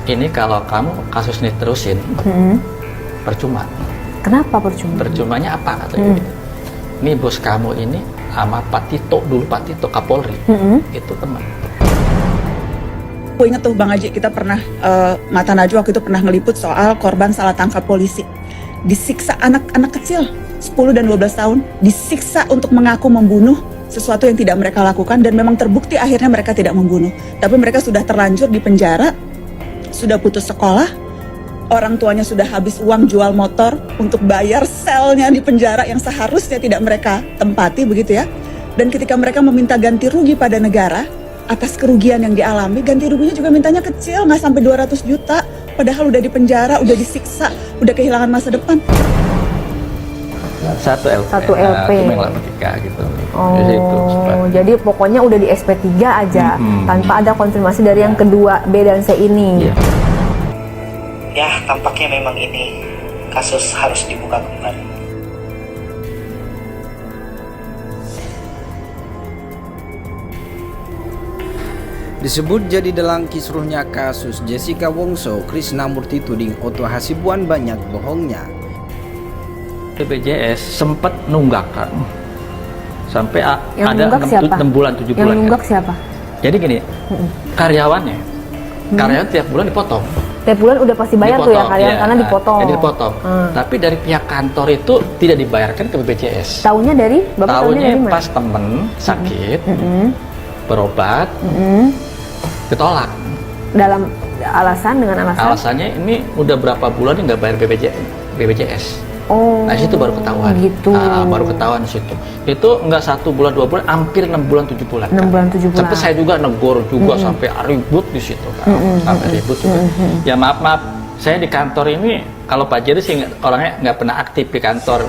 ini kalau kamu kasus ini terusin, percuma. Kenapa percuma? Percumanya apa katanya? Ini bos kamu ini sama Pak Tito, dulu Pak Tito Kapolri, itu teman. Aku ingat tuh Bang Haji, kita pernah, Mata Najwa waktu itu pernah ngeliput soal korban salah tangkap polisi. Disiksa anak-anak kecil, 10 dan 12 tahun, disiksa untuk mengaku membunuh sesuatu yang tidak mereka lakukan, dan memang terbukti akhirnya mereka tidak membunuh. Tapi mereka sudah terlanjur di penjara, sudah putus sekolah, orang tuanya sudah habis uang jual motor untuk bayar selnya di penjara yang seharusnya tidak mereka tempati, begitu ya. Dan ketika mereka meminta ganti rugi pada negara atas kerugian yang dialami, ganti ruginya juga mintanya kecil, nggak sampai 200 juta. Padahal udah di penjara, udah disiksa, udah kehilangan masa depan. Satu LP. Satu LP. Cuma yang lama tiga gitu. Oh, jadi pokoknya udah di SP3 aja, tanpa ada konfirmasi dari yang kedua, B dan C ini. Iya. Ya, tampaknya memang ini kasus harus dibuka kembali. Disebut jadi dalam kisruhnya kasus Jessica Wongso, Krisnamurti tuding Otto Hasibuan banyak bohongnya. BPJS sempat nunggakkan sampai Yang ada nunggak siapa? 6 bulan, 7 bulan. Yang nunggak siapa? Jadi gini, karyawannya, karyawan tiap bulan dipotong. Tiap bulan udah pasti bayar tuh ya karyawan, karena dipotong. Jadi dipotong. Tapi dari pihak kantor itu tidak dibayarkan ke BPJS. Taunya dari? Bapak taunya dari mana? Pas temen sakit, berobat, ditolak. Dalam alasan, dengan alasan? Alasannya ini udah berapa bulan nggak bayar BPJS. Oh, Nah situ baru ketahuan. Gitu. Baru ketahuan di situ. Itu nggak 1 bulan 2 bulan, hampir 6 bulan 7 bulan. 6 bulan 7 bulan. Sampai saya juga negor juga sampai ribut di situ kan. Sampai ribut juga. Ya maaf, saya di kantor ini kalau Pak Jerry sih orangnya nggak pernah aktif di kantor.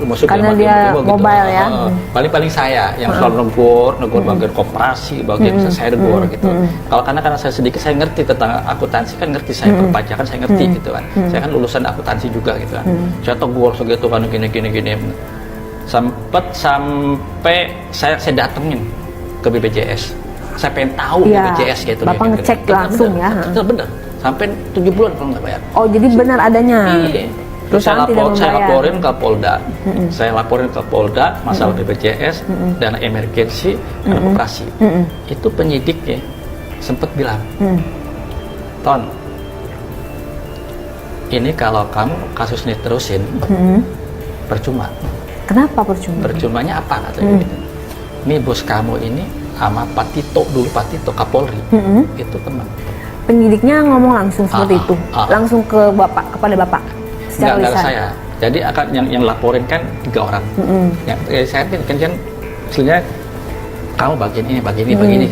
Masuk karena dia mobile ya. Paling saya yang selalu negor bagian koperasi, bagian saya negor gitu. Kalau karena saya sedikit saya ngerti tentang akuntansi, kan ngerti saya perpajakan saya ngerti gitu kan. Saya kan lulusan akuntansi juga gitu kan. Saya tegur segitu kan gini. Sampai saya datengin ke BPJS. Saya pengen tahu BPJS gitu. Bapak ngecek langsung ya. Bener. Sampai 7 bulan kalau nggak bayar. Oh, jadi benar adanya. Iya. Terus saya laporin ke Polda. Saya laporin ke Polda masalah BPJS, dana emergensi, dana operasi. Itu penyidiknya sempat bilang, Ton, ini kalau kamu kasus ini terusin, percuma. Kenapa percuma? Percumanya apa katanya gitu. Ini bos kamu ini sama Pak Tito, dulu Pak Tito Kapolri, itu teman. Penyidiknya ngomong langsung seperti itu, langsung ke bapak, kepada bapak secara lisan. Saya. Jadi akan yang laporin kan 3 orang. Yang saya kan sebenarnya kamu bagian ini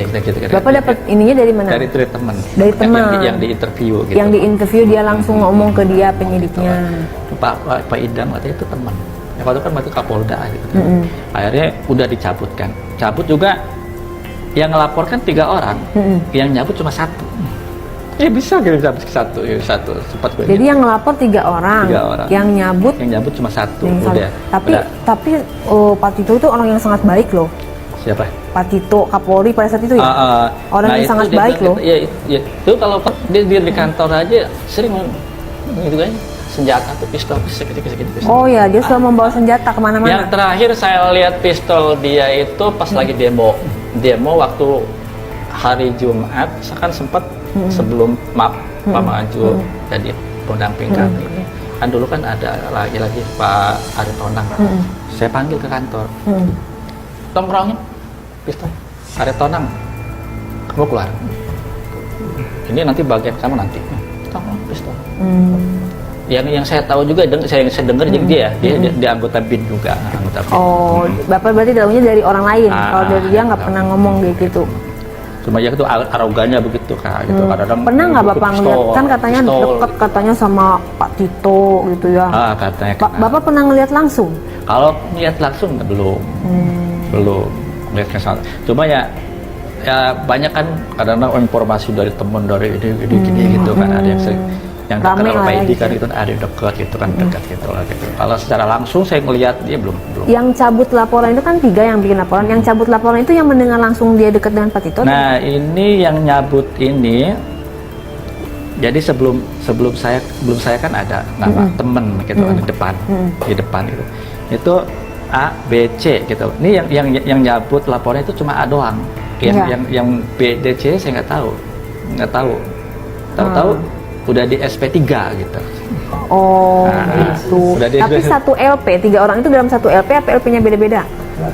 gitu. Bapak dapat ininya dari mana? Dari teman. Dari teman. Yang di interview gitu. Yang di interview dia langsung ngomong ke dia penyidiknya. Pak Idam katanya itu teman. Ya waktu kan waktu Kapolda gitu. Akhirnya udah dicabut kan. Cabut juga yang ngelaporkan 3 orang, yang nyabut cuma 1. Bisa gitu satu sempat gue. Jadi yang ngelapor 3 orang, yang nyabut cuma 1. Udah. Tapi Pak Tito itu orang yang sangat baik loh. Siapa? Pak Tito Kapolri pada saat itu ya. Orang yang sangat baik loh. Iya, itu kalau dia di kantor aja sering gitu kan, senjata tuh pistol segitu. Oh ya, dia selalu membawa senjata kemana-mana. Yang terakhir saya lihat pistol dia itu pas lagi demo waktu hari Jumat, saya kan sempat sebelum Pak Maju jadi pendamping kami. Kan dulu kan ada lagi Pak Ari Tonang. Saya panggil ke kantor. Tongkrongin pistol. Ari Tonang, kamu keluar. Ini nanti bagian kamu nanti. Tongkrong pistol. Yang saya tahu juga, saya dengar dia anggota BIN juga. Oh, Bapak berarti tahunya dari orang lain. Kalau dari dia nggak pernah ngomong gitu. Cuma ya itu arogannya begitu Kak gitu. Kadang-kadang pernah nggak Bapak ngeliat, kan katanya dekat katanya sama Pak Tito gitu ya. Katanya Bapak pernah ngeliat langsung? Kalau ngeliat langsung belum ngeliatnya sama. Cuma ya banyak kan kadang-kadang informasi dari teman dari ini gini gitu kan, ada yang dekat kalau Pak Idi kan itu ada yang dekat gitu kan, dekat gitu lah gitu. Kalau secara langsung saya ngelihat dia belum. Yang cabut laporan itu kan 3 yang bikin laporan. Yang cabut laporan itu yang mendengar langsung dia dekat dengan Pak Tito. Nah ini yang nyabut ini Jadi sebelum saya kan ada nama temen gitu kan di depan gitu. Itu A, B, C gitu. Ini yang nyabut laporannya itu cuma A doang. Yang B, D, C saya nggak tahu. Tahu-tahu udah di SP3 gitu. Oh, Nah, gitu. udah di- Tapi satu LP, 3 orang itu dalam satu LP apa LP-nya beda-beda?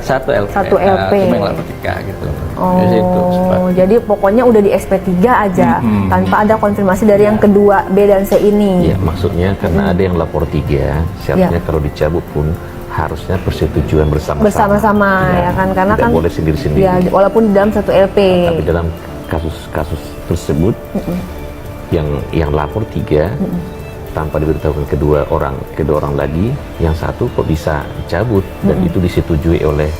Satu LP. Satu LP. Cuma yang lapor 3 gitu. Oh, Di situ, sempat. jadi pokoknya udah di SP3 aja, tanpa ada konfirmasi dari yang kedua B dan C ini. Ya, maksudnya karena ada yang lapor 3, syaratnya kalau dicabut pun harusnya persetujuan bersama-sama. Bersama-sama, ya kan? Karena tidak kan boleh sendiri-sendiri. Ya, walaupun dalam satu LP. Tapi dalam kasus-kasus tersebut yang lapor 3 tanpa diberitahukan kedua orang lagi, yang satu kok bisa cabut dan itu disetujui oleh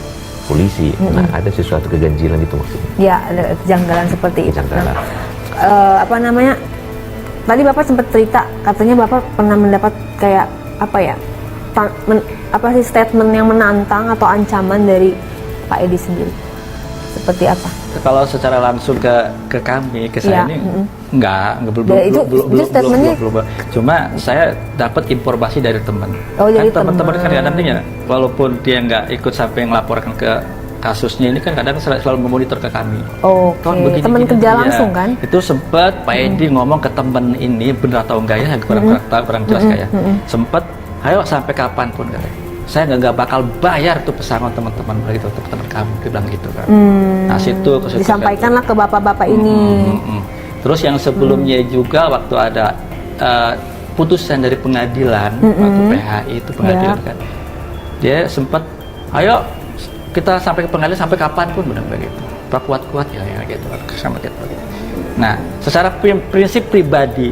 polisi. Nah, ada sesuatu keganjilan itu maksudnya. Ya, ada kejanggalan seperti itu. Kejanggalan. Apa namanya? Tadi Bapak sempat cerita, katanya Bapak pernah mendapat kayak apa ya? Apa sih statement yang menantang atau ancaman dari Pak Edi sendiri? Seperti apa? Kalau secara langsung ke kami, ke saya ini enggak belum. Cuma saya dapat informasi dari teman. Oh, dari kan teman-teman kan teman. kadang-kadang walaupun dia nggak ikut sampai ngelaporkan ke kasusnya ini kan kadang selalu memonitor ke kami. Oke, teman begini, kerja ya. langsung kan? Itu sempat Pak Edi ngomong ke teman ini, benar atau enggak ya, kurang jelas kayak. Sempat, ayo sampai kapanpun katanya. Saya nggak bakal bayar tuh pesangon teman-teman begitu, teman-teman kamu, dia bilang gitu kan. Nah situ Disampaikanlah ke bapak-bapak ini. Terus yang sebelumnya juga waktu ada putusan dari pengadilan, waktu PHI itu pengadilan kan, dia sempat, ayo kita sampai ke pengadilan sampai kapanpun benar begitu, pak kuat-kuat ya gitu, sama gitu. Nah secara prinsip pribadi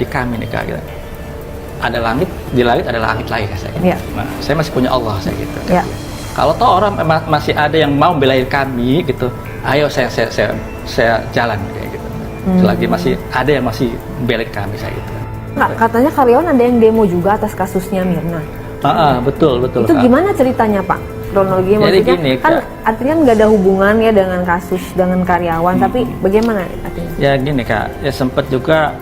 kami nih kak, gitu. Ada langit, di langit ada langit lagi saya. Ya. Nah, saya masih punya Allah saya gitu. Ya. Kalau toh orang masih ada yang mau belain kami gitu, ayo saya jalan kayak gitu. Selagi masih ada yang masih belain kami saya gitu. Nggak, katanya karyawan ada yang demo juga atas kasusnya Mirna. Betul. Itu Kak. gimana ceritanya Pak? Kronologi Jadi maksudnya gini, kan Kak. artinya nggak ada hubungan ya dengan kasus dengan karyawan, tapi bagaimana artinya? Ya gini kak, ya sempat juga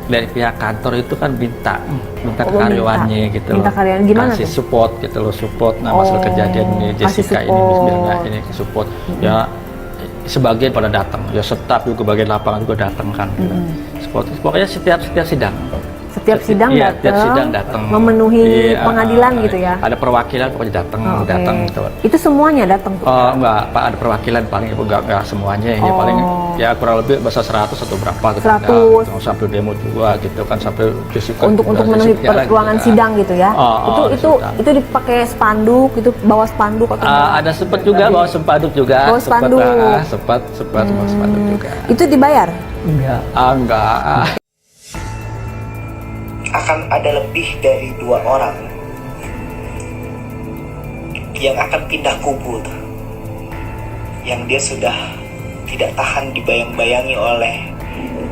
dari pihak kantor itu kan minta ke karyawannya gitu Minta loh. karyawan gimana kasih tuh? support masalah kejadian ini kasih Jessica ini support. Mirna ini support ya sebagian pada datang ya, staf juga bagian lapangan juga datang kan gitu. Support pokoknya setiap sidang Setiap sidang iya, datang, setiap sidang datang memenuhi pengadilan gitu ya. ada perwakilan pokoknya datang Oke. datang gitu. Itu semuanya datang tuh. Oh enggak, Pak, ada perwakilan paling enggak semuanya ya paling ya kurang lebih bahasa 100 atau berapa gitu. 100. Nah, sampai demo juga gitu kan sampai Jessica Untuk memenuhi ruangan sidang gitu ya. Itu dipakai spanduk, itu bawa spanduk atau ada sempat juga bawa spanduk juga. Bawa spanduk. Sempat bawa spanduk juga. itu dibayar? Enggak. Akan ada lebih dari 2 orang yang akan pindah kubu tuh. Yang dia sudah tidak tahan dibayang-bayangi oleh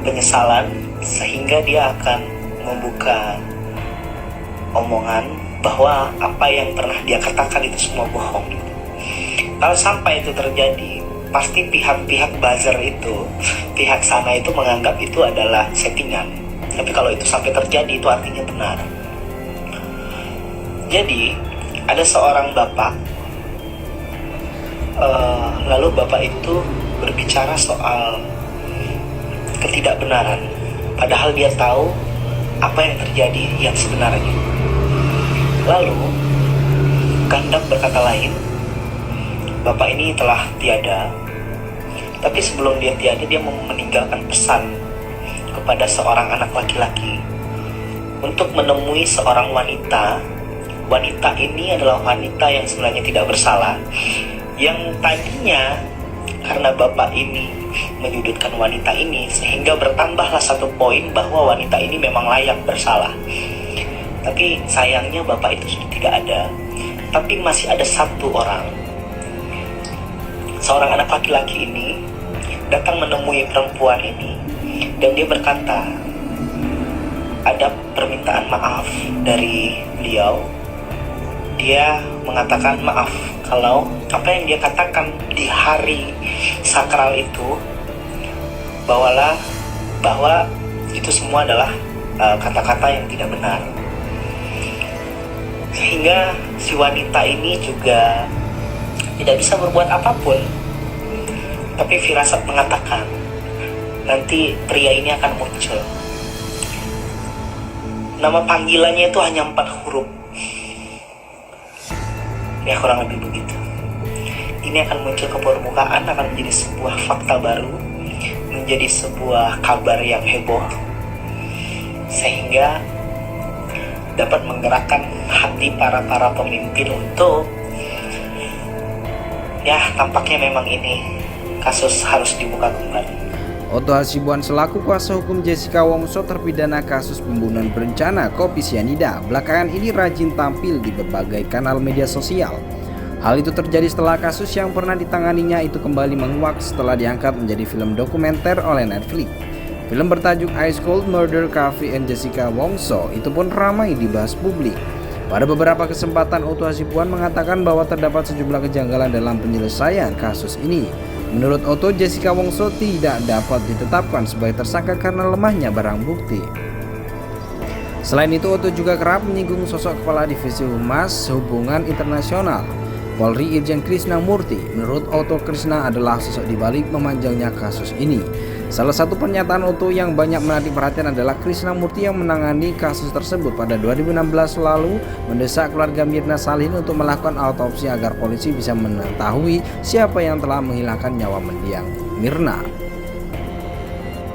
penyesalan, sehingga dia akan membuka omongan bahwa apa yang pernah dia katakan itu semua bohong gitu. Kalau sampai itu terjadi, pasti pihak-pihak buzzer itu, pihak sana itu menganggap itu adalah settingan. Tapi kalau itu sampai terjadi, itu artinya benar. Jadi, ada seorang bapak, lalu bapak itu berbicara soal ketidakbenaran. Padahal dia tahu apa yang terjadi yang sebenarnya. Lalu, kehendak berkata lain, bapak ini telah tiada. Tapi sebelum dia tiada, dia meninggalkan pesan kepada seorang anak laki-laki untuk menemui seorang wanita. Wanita ini adalah wanita yang sebenarnya tidak bersalah, yang tadinya karena bapak ini menyudutkan wanita ini sehingga bertambahlah 1 poin bahwa wanita ini memang layak bersalah. Tapi sayangnya bapak itu sudah tidak ada. Tapi masih ada 1 orang, seorang anak laki-laki ini datang menemui perempuan ini. Dan dia berkata, ada permintaan maaf dari beliau. Dia mengatakan maaf kalau apa yang dia katakan di hari sakral itu, bahwa itu semua adalah kata-kata yang tidak benar. Sehingga si wanita ini juga tidak bisa berbuat apapun. Tapi firasat mengatakan nanti pria ini akan muncul. Nama panggilannya itu hanya 4 huruf. Ya kurang lebih begitu. Ini akan muncul ke permukaan, akan menjadi sebuah fakta baru, menjadi sebuah kabar yang heboh, sehingga dapat menggerakkan hati para pemimpin untuk, ya tampaknya memang ini kasus harus dibuka kembali. Otto Hasibuan selaku kuasa hukum Jessica Wongso terpidana kasus pembunuhan berencana kopi sianida belakangan ini rajin tampil di berbagai kanal media sosial. Hal itu terjadi setelah kasus yang pernah ditanganinya itu kembali menguak setelah diangkat menjadi film dokumenter oleh Netflix. Film bertajuk Ice Cold Murder Coffee and Jessica Wongso itu pun ramai dibahas publik. Pada beberapa kesempatan Otto Hasibuan mengatakan bahwa terdapat sejumlah kejanggalan dalam penyelesaian kasus ini. Menurut Otto, Jessica Wongso tidak dapat ditetapkan sebagai tersangka karena lemahnya barang bukti. Selain itu, Otto juga kerap menyinggung sosok Kepala Divisi Humas Hubungan Internasional Polri Irjen Krishna Murti. Menurut Otto, Krishna adalah sosok dibalik memanjangnya kasus ini. Salah satu pernyataan Otto yang banyak menarik perhatian adalah Krishna Murti yang menangani kasus tersebut pada 2016 lalu mendesak keluarga Mirna Salihin untuk melakukan autopsi agar polisi bisa mengetahui siapa yang telah menghilangkan nyawa mendiang Mirna.